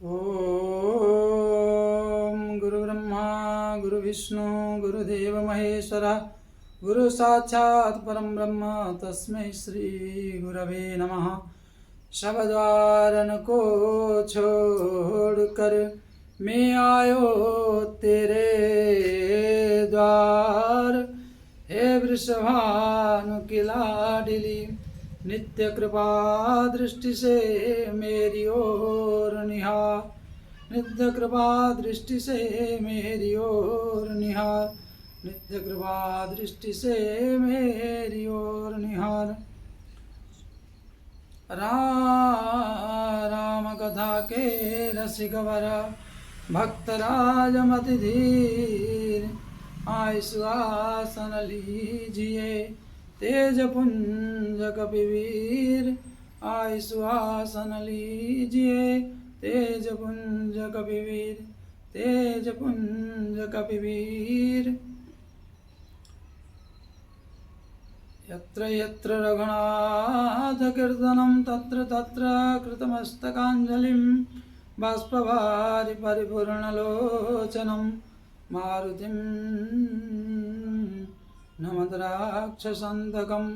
ओम गुरु ब्रह्मा गुरु विष्णु गुरुदेव महेश्वर गुरु साक्षात् परम ब्रह्म तस्मै श्री गुरवे नमः। शबद्वारन को छोड़कर मैं आयो तेरे द्वार, हे वृषभानु की लाडली नित्य कृपा दृष्टि से मेरी ओर निहार, नित्य कृपा दृष्टि से मेरी ओर निहार, नित्य कृपा दृष्टि से मेरी ओर निहार। राम कथा के रसिक वर भक्तराज मति धीर, आय सुहासन लीजिए तेज पुंज कपिवीर, आय सुहासन लीजिए तेज पुंज कपिवीर, तेज पुंज कपिवीर। यत्र यत्र रघुनाथ कीर्तनं तत्र तत्र कृतमस्तकाञ्जलिं, बाष्पवारि परिपूर्णलोचनं मारुतिं नमत राक्षसान्तकं।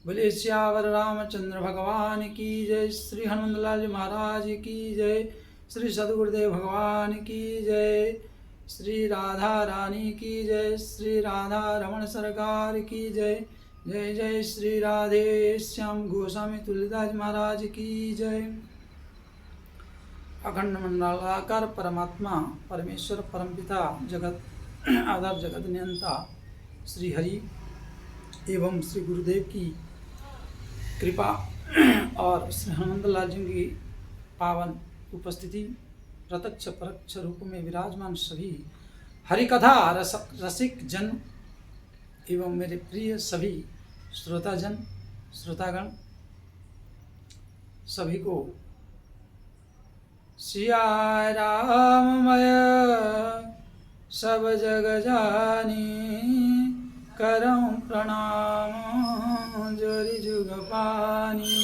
बोले सियावर रामचंद्र भगवान की जय, श्री हनुमंतलाल जी महाराज की जय, श्री सदगुरुदेव भगवान की जय, श्री राधा रानी की जय, श्री राधा रमण सरकार की जय, जय जय श्री राधे श्याम गोस्वामी तुलसीदास महाराज की जय। अखंड मंडलाकार परमात्मा परमेश्वर परमपिता जगत आधार जगत नियंता श्री हरि एवं श्री गुरुदेव की कृपा और श्री हनुमंतलाल जी की पावन उपस्थिति प्रत्यक्ष परोक्ष रूप में विराजमान सभी हरिकथा रसिक जन एवं मेरे प्रिय सभी श्रोताजन श्रोतागण सभी को सिया राममय सब जग जानी, करऊं प्रणाम जोरी जुग पानी।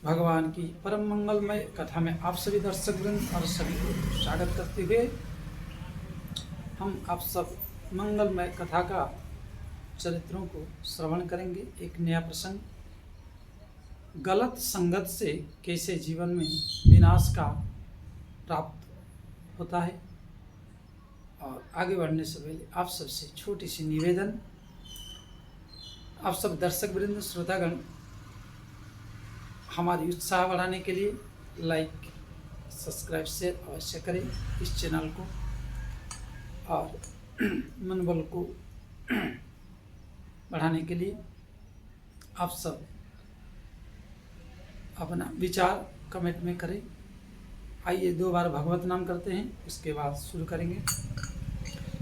भगवान की परम मंगलमय कथा में आप सभी दर्शक वृंद और सभी को स्वागत करते हुए हम आप सब मंगलमय कथा का चरित्रों को श्रवण करेंगे। एक नया प्रसंग, गलत संगत से कैसे जीवन में विनाश का प्राप्त होता है। और आगे बढ़ने से पहले आप सबसे छोटी सी निवेदन, आप सब दर्शक वृंद श्रोतागण हमारी उत्साह बढ़ाने के लिए लाइक सब्सक्राइब शेयर अवश्य करें इस चैनल को, और मनोबल को बढ़ाने के लिए आप सब अपना विचार कमेंट में करें। आइए 2 बार भगवत नाम करते हैं, उसके बाद शुरू करेंगे।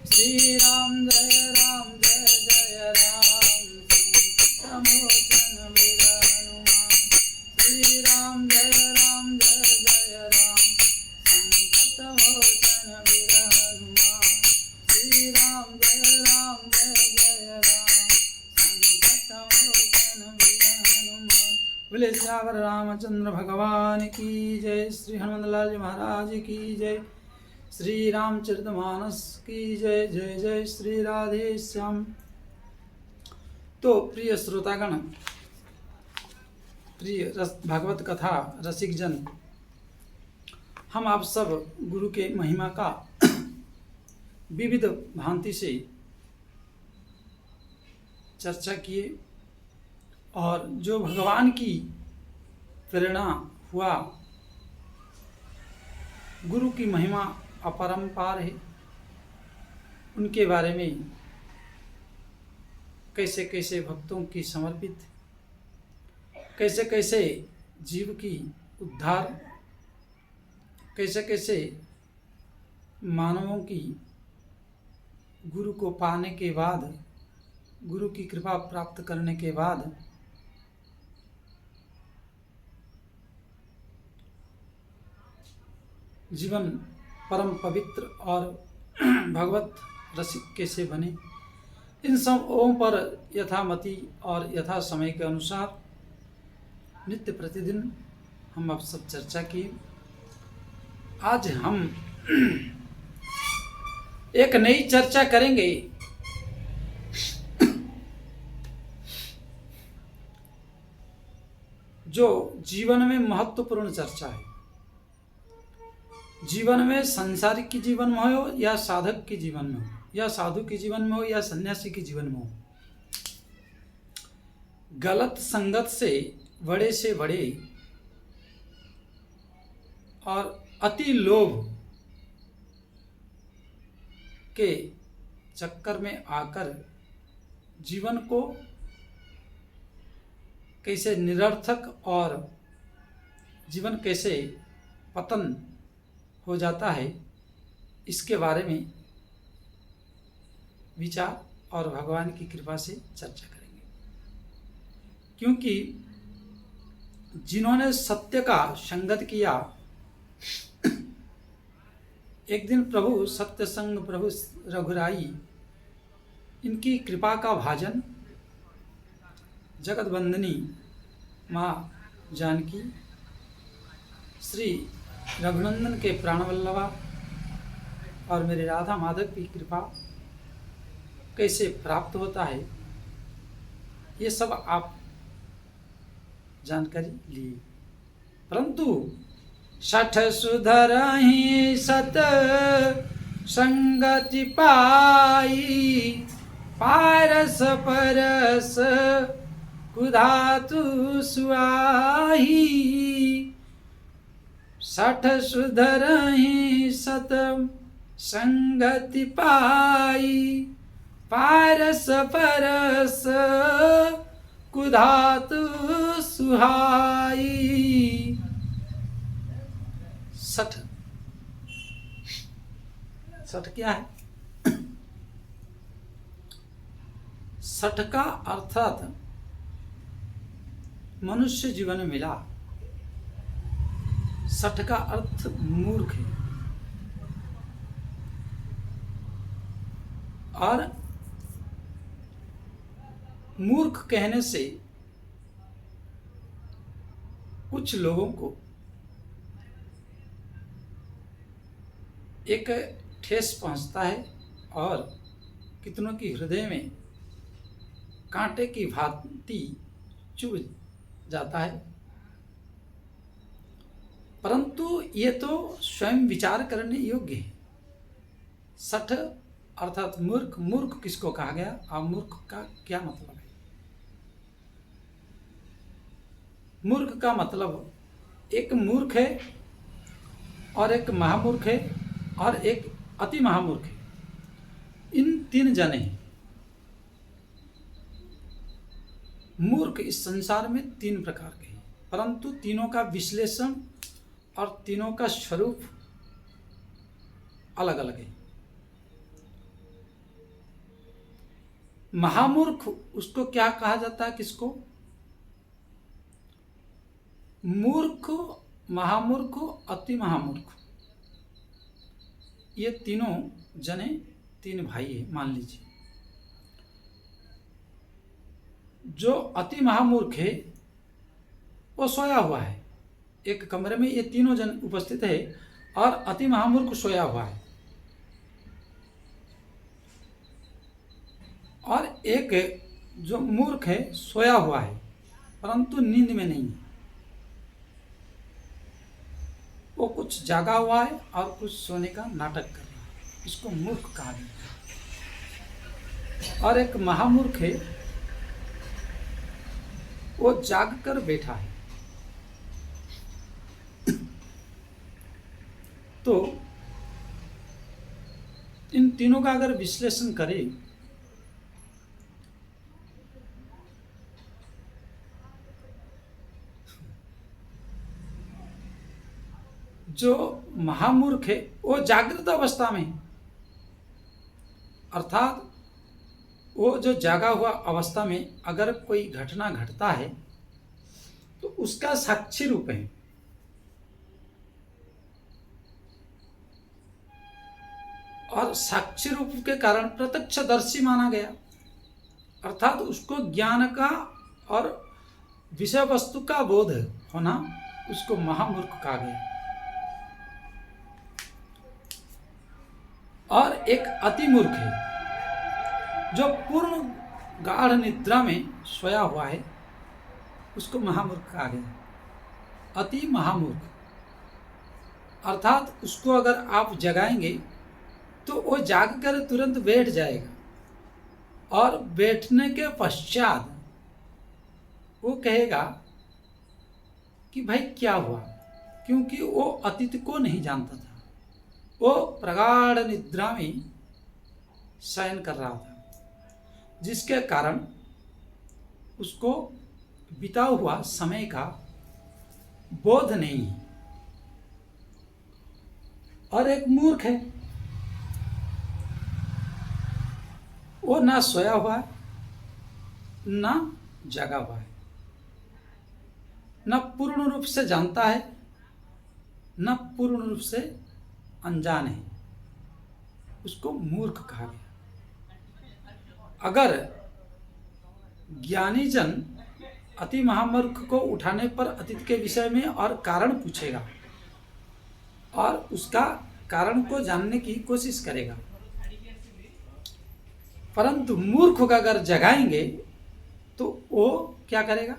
श्री राम जय राम जय जय राम, संकट मोचन वीर हनुमान। श्री राम जय राम जय जय राम, संकट मोचन वीर हनुमान। श्री राम जय राम जय जय राम, संकट मोचन वीर हनुमान। बोले सियावर रामचंद्र भगवान की जय, श्री हनुमंतलाल जी महाराज की जय, श्री रामचरितमानस की जय, जय जय श्री राधे श्याम। तो प्रिय श्रोतागण, प्रिय भागवत कथा रसिक जन, हम आप सब गुरु के महिमा का विविध भांति से चर्चा किए, और जो भगवान की प्रेरणा हुआ, गुरु की महिमा अपरंपार है, उनके बारे में कैसे कैसे भक्तों की समर्पित, कैसे कैसे जीव की उद्धार, कैसे कैसे मानवों की गुरु को पाने के बाद, गुरु की कृपा प्राप्त करने के बाद जीवन परम पवित्र और भगवत रसिक कैसे बने, इन सब ओम पर यथामति और यथा समय के अनुसार नित्य प्रतिदिन हम आप सब चर्चा किए। आज हम एक नई चर्चा करेंगे। जो जीवन में महत्वपूर्ण चर्चा है। जीवन में संसारिक के जीवन में हो या साधक के जीवन में हो या साधु के जीवन में हो या सन्यासी के जीवन में हो, गलत संगत से बड़े और अति लोभ के चक्कर में आकर जीवन को कैसे निरर्थक और जीवन कैसे पतन हो जाता है, इसके बारे में विचार और भगवान की कृपा से चर्चा करेंगे। क्योंकि जिन्होंने सत्य का संगत किया, एक दिन प्रभु सत्य संग प्रभु रघुराई, इनकी कृपा का भाजन जगत बंदनी माँ जानकी, श्री रघुनंदन के प्राणवल्लभा और मेरे राधा माधव की कृपा कैसे प्राप्त होता है, ये सब आप जानकारी लिए। परंतु सठ सुधरहि सत संगति पाई, पारस परस कुधातु सुआही। सठ सुधरहि सत संगति पाई, पारस परस कुधातु सुहाई। सठ क्या है? सठ का अर्थात मनुष्य जीवन में मिला। सठ का अर्थ मूर्ख है। और मूर्ख कहने से कुछ लोगों को एक ठेस पहुंचता है और कितनों की हृदय में कांटे की भांति चुभ जाता है। परंतु ये तो स्वयं विचार करने योग्य है। सठ अर्थात मूर्ख। मूर्ख किसको कहा गया और मूर्ख का क्या मतलब है? मूर्ख का मतलब एक मूर्ख है और एक महामूर्ख है और एक अति महामूर्ख है। इन तीन जने हैं। मूर्ख इस संसार में तीन प्रकार के हैं, परंतु तीनों का विश्लेषण और तीनों का स्वरूप अलग अलग है। महामूर्ख उसको क्या कहा जाता है? किसको? मूर्ख, महामूर्ख, अति महामूर्ख, ये तीनों जने तीन भाई है। मान लीजिए जो अति महामूर्ख है वो सोया हुआ है। एक कमरे में ये तीनों जन उपस्थित है और अति महामूर्ख सोया हुआ है। और एक जो मूर्ख है सोया हुआ है परंतु नींद में नहीं है। वो कुछ जागा हुआ है और कुछ सोने का नाटक कर रहा है। इसको मूर्ख कहा जाता है। और एक महामूर्ख है, वो जाग कर बैठा है। तो इन तीनों का अगर विश्लेषण करें जो महामूर्ख है वो जागृत अवस्था में, अर्थात वो जो जागा हुआ अवस्था में अगर कोई घटना घटता है तो उसका साक्षी रूप है। और साक्षी रूप के कारण प्रत्यक्षदर्शी माना गया, अर्थात उसको ज्ञान का और विषय वस्तु का बोध होना, उसको महामूर्ख कहा गया। और एक अति मूर्ख है जो पूर्ण गाढ़ निद्रा में सोया हुआ है, उसको महामूर्ख कहा गया। अति महामूर्ख अर्थात उसको अगर आप जगाएंगे तो वो जाग कर तुरंत बैठ जाएगा और बैठने के पश्चात वो कहेगा कि भाई क्या हुआ, क्योंकि वो अतीत को नहीं जानता था, वो प्रगाढ़ निद्रा में शयन कर रहा था, जिसके कारण उसको बीता हुआ समय का बोध नहीं है। और एक मूर्ख है, वो ना सोया हुआ है ना जगा हुआ है, न पूर्ण रूप से जानता है न पूर्ण रूप से अनजान है, उसको मूर्ख कहा गया। अगर ज्ञानी जन अति महामूर्ख को उठाने पर अतीत के विषय में और कारण पूछेगा और उसका कारण को जानने की कोशिश करेगा, परंतु मूर्ख को अगर जगाएंगे तो वो क्या करेगा?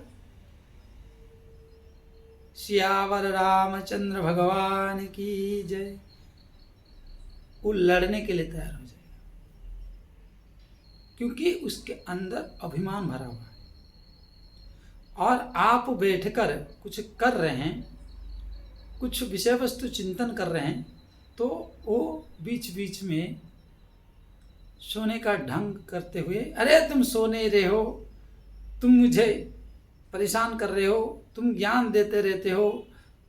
सियावर रामचंद्र भगवान की जय, वो लड़ने के लिए तैयार हो जाएगा, क्योंकि उसके अंदर अभिमान भरा हुआ है। और आप बैठकर कुछ कर रहे हैं, कुछ विषय वस्तु चिंतन कर रहे हैं, तो वो बीच बीच में सोने का ढंग करते हुए, अरे तुम सो नहीं रहे हो, तुम मुझे परेशान कर रहे हो, तुम ज्ञान देते रहते हो,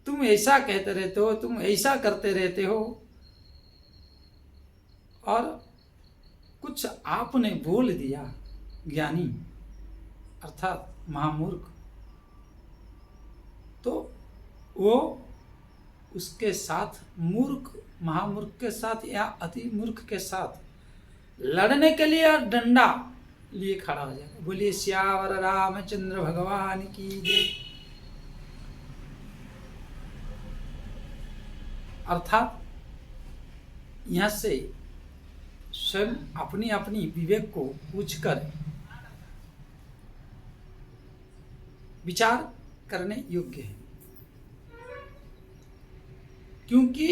तुम ऐसा कहते रहते हो, तुम ऐसा करते रहते हो, और कुछ आपने बोल दिया ज्ञानी अर्थात महामूर्ख, तो वो उसके साथ मूर्ख, महामूर्ख के साथ या अति मूर्ख के साथ लड़ने के लिए डंडा लिए खड़ा हो जाएगा। बोलिए सियावर रामचंद्र भगवान की जय। अर्थात यहाँ से स्वयं अपनी अपनी विवेक को पूछकर विचार करने योग्य है, क्योंकि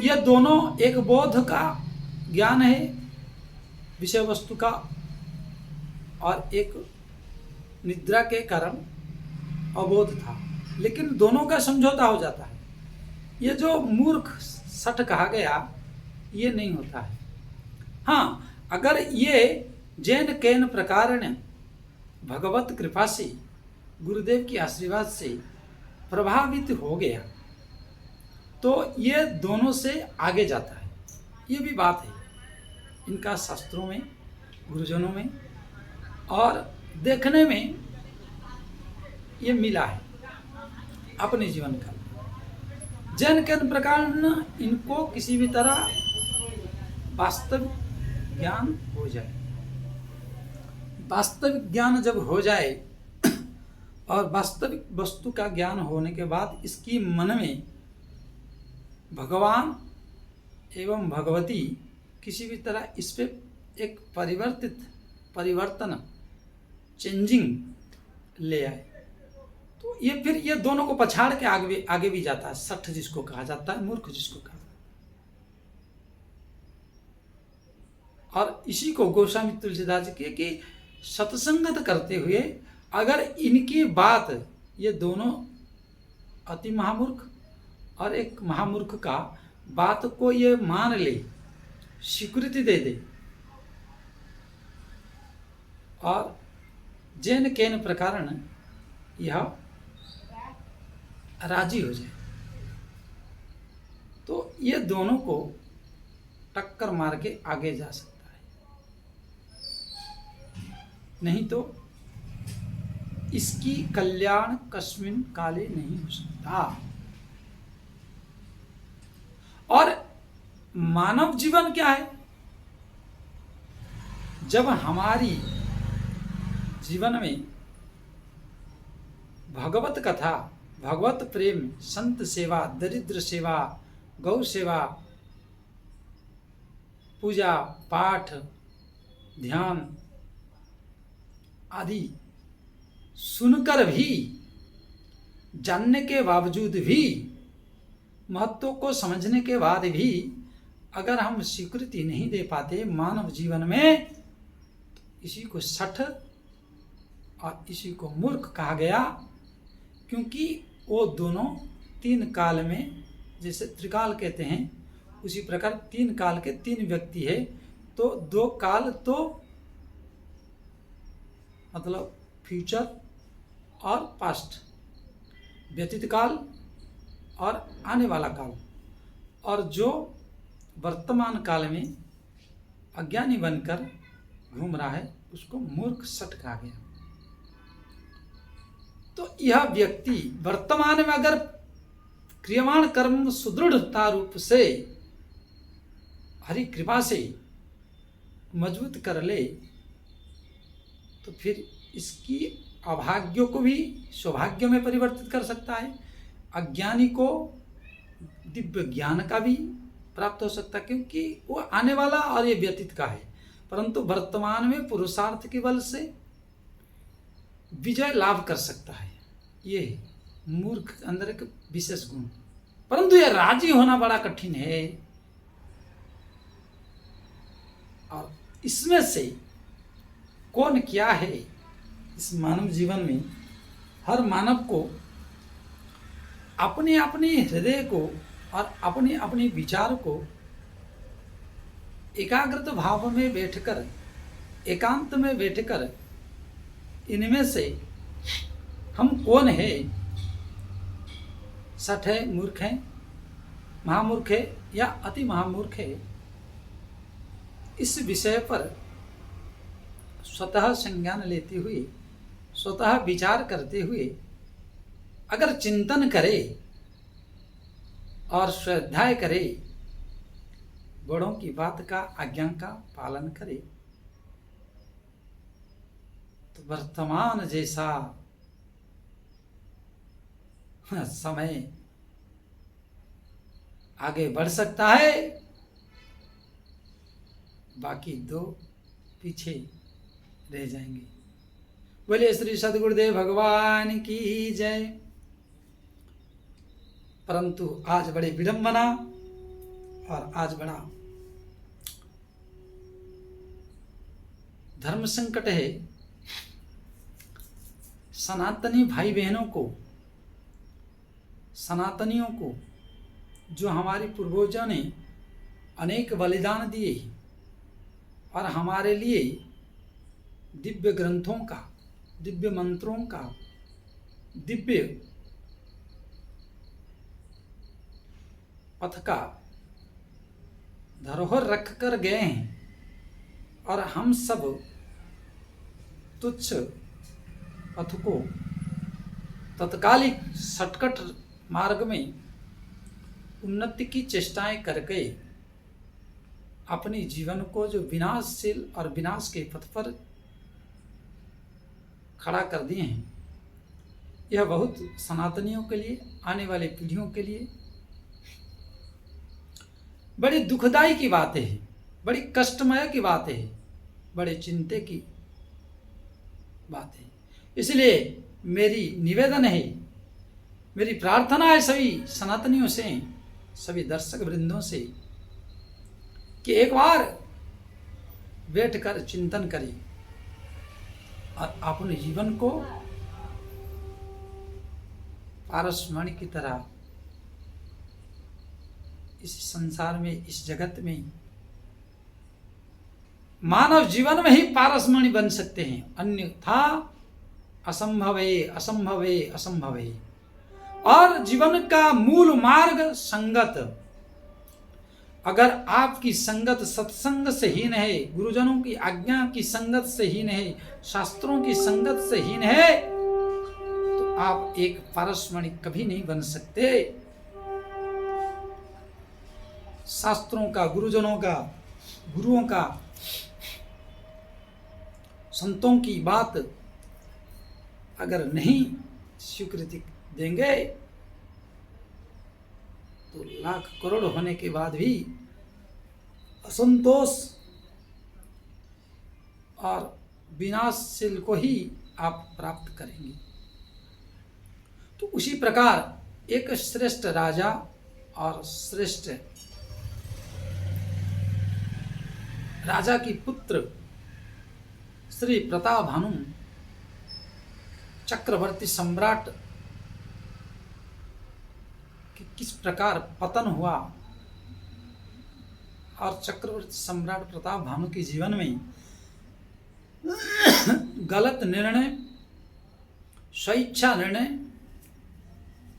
यह दोनों एक बोध का ज्ञान है विषय वस्तु का, और एक निद्रा के कारण अबोध था, लेकिन दोनों का समझौता हो जाता है। ये जो मूर्ख सठ कहा गया ये नहीं होता है। हाँ, अगर ये जैन कैन प्रकार ने भगवत कृपा से, गुरुदेव की आशीर्वाद से प्रभावित हो गया तो ये दोनों से आगे जाता है। ये भी बात है इनका शास्त्रों में, गुरुजनों में, और देखने में ये मिला है अपने जीवन का। जैन के प्रकार न इनको किसी भी तरह वास्तविक ज्ञान हो जाए। वास्तविक ज्ञान जब हो जाए और वास्तविक वस्तु का ज्ञान होने के बाद इसकी मन में भगवान एवं भगवती किसी भी तरह इस पे एक परिवर्तन चेंजिंग ले आए, तो ये फिर ये दोनों को पछाड़ के आगे भी जाता है। सठ जिसको कहा जाता है, मूर्ख जिसको कहा जाता है। और इसी को गोस्वामी तुलसीदास जी की सत्संगत करते हुए अगर इनकी बात, ये दोनों अति महामूर्ख और एक महामूर्ख का बात को ये मान ले, स्वीकृति दे दे, और जैन कैन प्रकार यह राजी हो जाए, तो ये दोनों को टक्कर मार के आगे जा सकता है। नहीं तो इसकी कल्याण कस्मिन काले नहीं हो सकता। और मानव जीवन क्या है? जब हमारी जीवन में भगवत कथा, भगवत प्रेम, संत सेवा, दरिद्र सेवा, गौ सेवा, पूजा पाठ ध्यान आदि सुनकर भी, जानने के बावजूद भी, महत्व को समझने के बाद भी अगर हम स्वीकृति नहीं दे पाते मानव जीवन में, इसी को शठ और इसी को मूर्ख कहा गया। क्योंकि वो दोनों तीन काल में, जैसे त्रिकाल कहते हैं, उसी प्रकार तीन काल के तीन व्यक्ति है। तो दो काल तो मतलब फ्यूचर और पास्ट, व्यतीत काल और आने वाला काल, और जो वर्तमान काल में अज्ञानी बनकर घूम रहा है उसको मूर्ख शठ कहा गया। तो यह व्यक्ति वर्तमान में अगर क्रियमाण कर्म सुदृढ़ता रूप से हरि कृपा से मजबूत कर ले तो फिर इसकी अभाग्यों को भी सौभाग्य में परिवर्तित कर सकता है, अज्ञानी को दिव्य ज्ञान का भी प्राप्त हो सकता है, क्योंकि वो आने वाला और ये व्यतीत का है। परंतु वर्तमान में पुरुषार्थ के बल से विजय लाभ कर सकता है। ये है मूर्ख अंदर एक विशेष गुण। परंतु यह राजी होना बड़ा कठिन है। और इसमें से कौन क्या है, इस मानव जीवन में हर मानव को अपने अपने हृदय को और अपने अपने विचार को एकाग्रत भाव में बैठकर, एकांत में बैठकर, इनमें से हम कौन है, शठ है, मूर्ख है, महामूर्ख है या अति महामूर्ख है, इस विषय पर स्वतः संज्ञान लेते हुए, स्वतः विचार करते हुए अगर चिंतन करे और स्वाध्याय करे, बड़ों की बात का, आज्ञा का पालन करे, तो वर्तमान जैसा समय आगे बढ़ सकता है, बाकी दो पीछे रह जाएंगे। बोले श्री सद्गुरुदेव भगवान की जय। परंतु आज बड़े विडंबना और आज बड़ा धर्म संकट है। सनातनी भाई बहनों को, सनातनियों को, जो हमारे पूर्वजों ने अनेक बलिदान दिए और हमारे लिए दिव्य ग्रंथों का, दिव्य मंत्रों का, दिव्य पथ का धरोहर रख कर गए हैं, और हम सब तुच्छ पथ को तत्कालिक शॉर्टकट मार्ग में उन्नति की चेष्टाएं करके अपने जीवन को जो विनाशशील और विनाश के पथ पर खड़ा कर दिए हैं। यह बहुत सनातनियों के लिए, आने वाले पीढ़ियों के लिए बड़ी दुखदाई की बात है, बड़ी कष्टमय की बात है, बड़े चिंता की बात है। इसलिए मेरी निवेदन है, मेरी प्रार्थना है सभी सनातनियों से, सभी दर्शक वृंदों से कि एक बार बैठकर चिंतन करें और अपने जीवन को पारसमणि की तरह इस संसार में, इस जगत में, मानव जीवन में ही पारसमणि बन सकते हैं, अन्यथा असंभवे असंभवे असंभवे। और जीवन का मूल मार्ग संगत। अगर आपकी संगत सत्संग से हीन है, गुरुजनों की आज्ञा की संगत से हीन है, शास्त्रों की संगत से हीन है, तो आप एक पारसमणि कभी नहीं बन सकते। शास्त्रों का, गुरुजनों का, गुरुओं का, संतों की बात अगर नहीं स्वीकृति देंगे तो लाख करोड़ होने के बाद भी असंतोष और विनाशशील को ही आप प्राप्त करेंगे। तो उसी प्रकार एक श्रेष्ठ राजा और श्रेष्ठ राजा की पुत्र श्री प्रतापभानु चक्रवर्ती सम्राट कि किस प्रकार पतन हुआ और चक्रवर्ती सम्राट प्रतापभानु के जीवन में गलत निर्णय,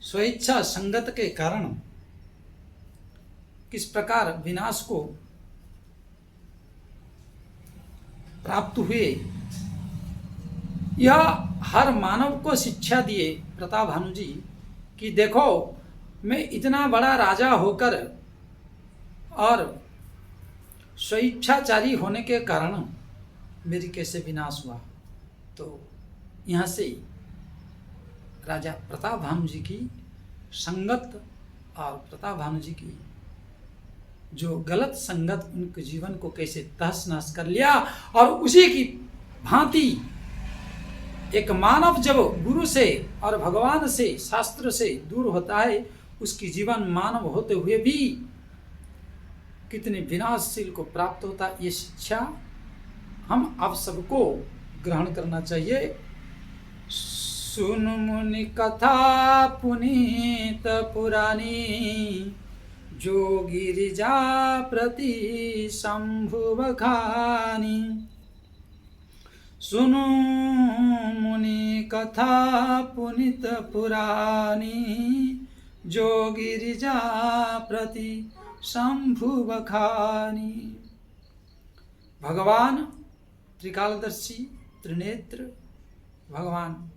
स्वेच्छा संगत के कारण किस प्रकार विनाश को प्राप्त हुए, यह हर मानव को शिक्षा दिए प्रतापभानु जी कि देखो, मैं इतना बड़ा राजा होकर और स्वेच्छाचारी होने के कारण मेरी कैसे विनाश हुआ। तो यहाँ से राजा प्रतापभानु जी की संगत और प्रतापभानु जी की जो गलत संगत उनके जीवन को कैसे तहस नहस कर लिया, और उसी की भांति एक मानव जब गुरु से और भगवान से, शास्त्र से दूर होता है, उसकी जीवन मानव होते हुए भी कितने विनाशशील को प्राप्त होता, ये शिक्षा हम आप सबको ग्रहण करना चाहिए। सुन मुनि कथा पुनीत पुरानी, जो गिरिजा प्रति शंभु बखानी। सुनो मुनि कथा पुनीत पुरानी, जो गिरिजा प्रति शंभु बखानी। भगवान त्रिकालदर्शी त्रिनेत्र भगवान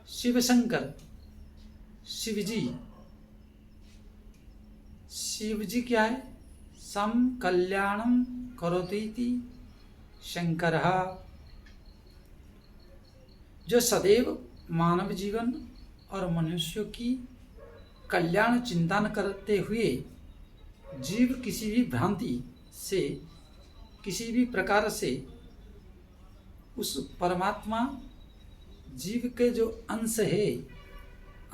शिव शंकर, शिव जी क्या है? सम कल्याणम करोतीति शंकरः, जो सदैव मानव जीवन और मनुष्यों की कल्याण चिंतन करते हुए जीव किसी भी भ्रांति से, किसी भी प्रकार से उस परमात्मा जीव के जो अंश है,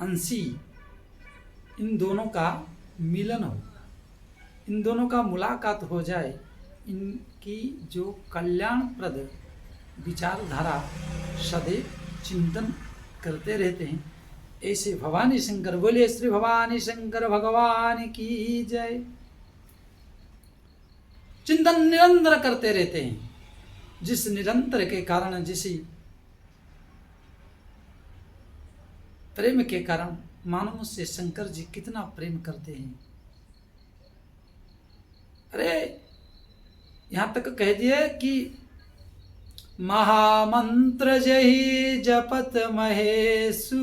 अंशी, इन दोनों का मिलन हो, इन दोनों का मुलाकात हो जाए, इनकी जो कल्याणप्रद विचारधारा सदैव चिंतन करते रहते हैं, ऐसे भवानी शंकर, बोले श्री भवानी शंकर भगवान की जय। चिंतन निरंतर करते रहते हैं, जिस निरंतर के कारण, जिस प्रेम के कारण मानव से शंकर जी कितना प्रेम करते हैं। अरे यहां तक कह दिए कि महामंत्र जहि जपत महेशु,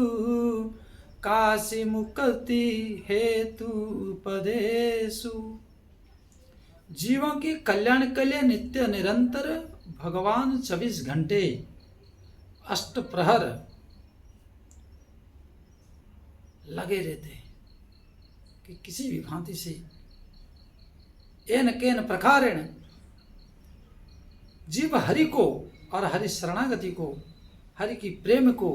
काशी मुक्ति हेतु उपदेशु। जीवों के कल्याण के लिए नित्य निरंतर भगवान 24 घंटे अष्ट प्रहर लगे रहते हैं कि किसी भी भांति से एन केन प्रकारेण जीव हरि को और हरि शरणागति को, हरि की प्रेम को,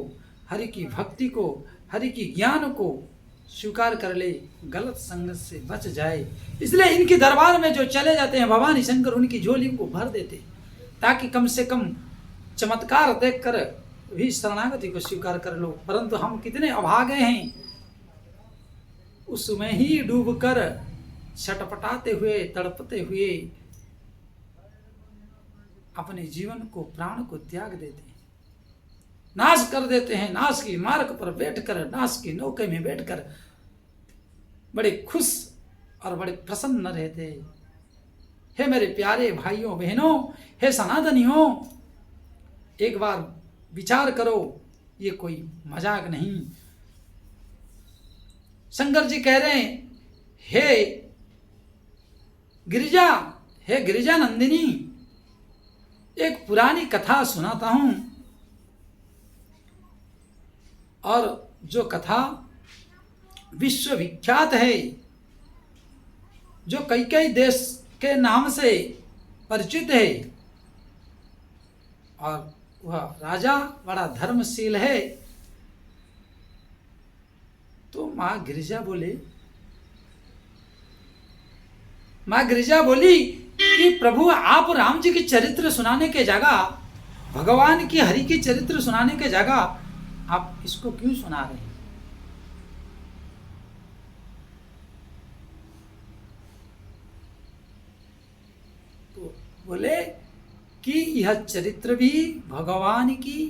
हरि की भक्ति को, हरि की ज्ञान को स्वीकार कर ले, गलत संगत से बच जाए। इसलिए इनके दरबार में जो चले जाते हैं भवानी शंकर, उनकी झोली को भर देते, ताकि कम से कम चमत्कार देखकर भी शरणागति को स्वीकार कर लो। परंतु हम कितने अभागे हैं, उसमें ही डूबकर छटपटाते हुए, तड़पते हुए अपने जीवन को, प्राण को त्याग देते हैं, नाश कर देते हैं। नाश की मार्ग पर बैठकर, नाश की नौके में बैठकर बड़े खुश और बड़े प्रसन्न रहते हैं। हे मेरे प्यारे भाइयों बहनों, हे सनातनियों, एक बार विचार करो, ये कोई मजाक नहीं। शंकर जी कह रहे हैं, हे गिरिजा, हे गिरिजा नंदिनी, एक पुरानी कथा सुनाता हूं, और जो कथा विश्वविख्यात है, जो कई कई देश के नाम से परिचित है और वह राजा बड़ा धर्मशील है। तो मां गिरिजा बोली कि प्रभु आप राम जी की चरित्र सुनाने के जगह, भगवान की हरि की चरित्र सुनाने के जगह आप इसको क्यों सुना रहे हैं? तो बोले कि यह चरित्र भी भगवान की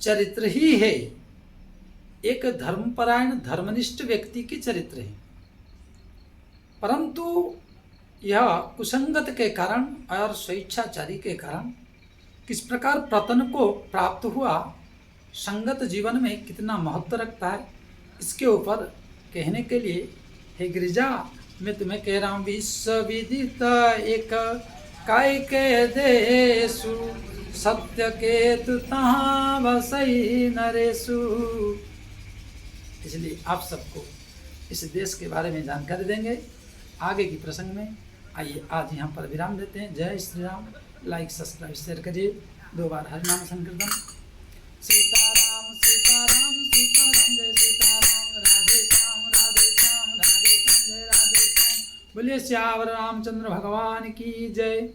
चरित्र ही है, एक धर्मपरायण धर्मनिष्ठ व्यक्ति की चरित्र है, परंतु यह कुसंगत के कारण और स्वेच्छाचारी के कारण किस प्रकार पतन को प्राप्त हुआ, संगत जीवन में कितना महत्व रखता है, इसके ऊपर कहने के लिए हे गिरिजा मैं तुम्हें कह रहा हूँ। विश्व विदित एक काय के देशु, सत्य के तहाँ बसई नरेशु। इसलिए आप सबको इस देश के बारे में जानकारी देंगे आगे की प्रसंग में। आइए आज यहाँ पर विराम देते हैं। जय Shri Ram. Like subscribe share करिए। 2 बार हरिनाम संकीर्तन। सीताराम सीताराम सीताराम जय सीताराम। राधे श्याम राधे श्याम राधे श्याम जय राधे श्याम। बोलिए श्यावर रामचंद्र भगवान की जय।